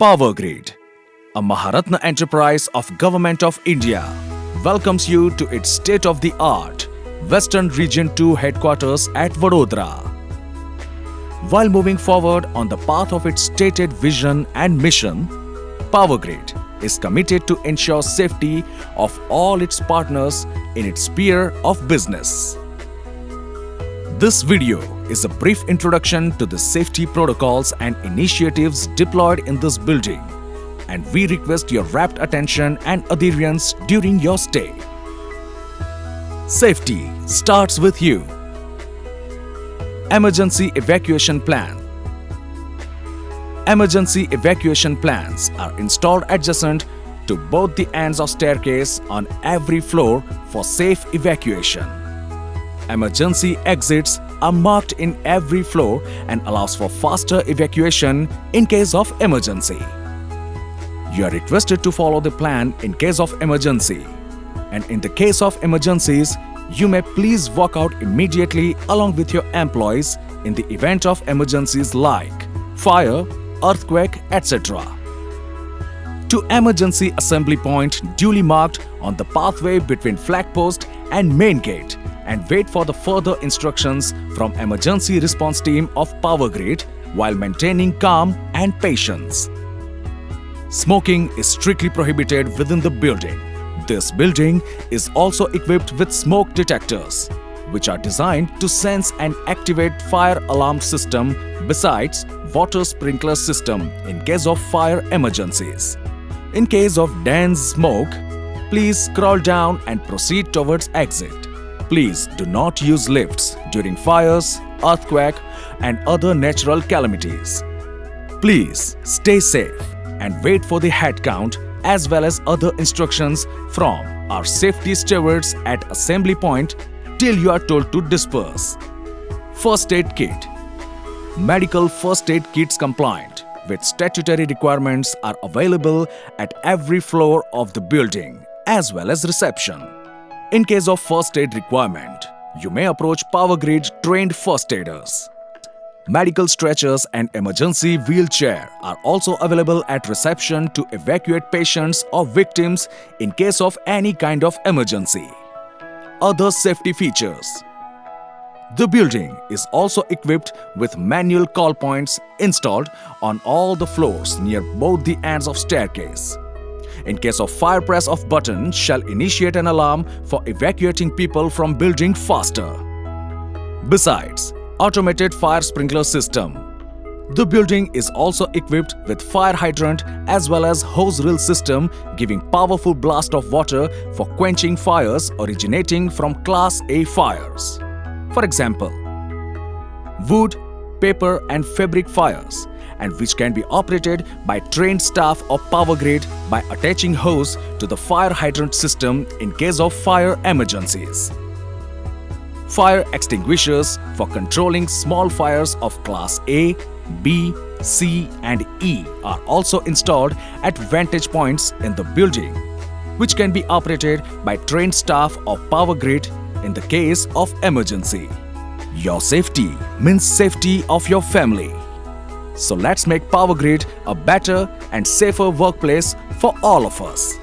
Power Grid, a Maharatna enterprise of Government of India, welcomes you to its state-of-the-art Western Region 2 headquarters at Vadodara. While moving forward on the path of its stated vision and mission, Power Grid is committed to ensure safety of all its partners in its sphere of business. This video is a brief introduction to the safety protocols and initiatives deployed in this building, and we request your rapt attention and adherence during your stay. Safety starts with you. Emergency evacuation plan. Emergency evacuation plans are installed adjacent to both the ends of staircase on every floor for safe evacuation. Emergency exits are marked in every floor and allows for faster evacuation in case of emergency. You are requested to follow the plan in case of emergency, and in the case of emergencies, you may please walk out immediately along with your employees in the event of emergencies like fire, earthquake, etc. To emergency assembly point duly marked on the pathway between flag post and main gate, and wait for the further instructions from emergency response team of Power Grid while maintaining calm and patience. Smoking is strictly prohibited within the building. This building is also equipped with smoke detectors, which are designed to sense and activate fire alarm system besides water sprinkler system in case of fire emergencies. In case of dense smoke, please scroll down and proceed towards exit. Please do not use lifts during fires, earthquake, and other natural calamities. Please stay safe and wait for the head count as well as other instructions from our safety stewards at assembly point till you are told to disperse. First aid kit. Medical first aid kits compliant with statutory requirements are available at every floor of the building as well as reception. In case of first aid requirement, you may approach Power Grid trained first aiders. Medical stretchers and emergency wheelchair are also available at reception to evacuate patients or victims in case of any kind of emergency. Other safety features. The building is also equipped with manual call points installed on all the floors near both the ends of staircase. In case of fire, press of button shall initiate an alarm for evacuating people from building faster. Besides, automated fire sprinkler system. The building is also equipped with fire hydrant as well as hose reel system giving powerful blast of water for quenching fires originating from Class A fires. For example, wood, paper and fabric fires, and which can be operated by trained staff of Power Grid by attaching hose to the fire hydrant system in case of fire emergencies. Fire extinguishers for controlling small fires of Class A, B, C and E are also installed at vantage points in the building, which can be operated by trained staff of Power Grid in the case of emergency. Your safety means safety of your family. So let's make Power Grid a better and safer workplace for all of us.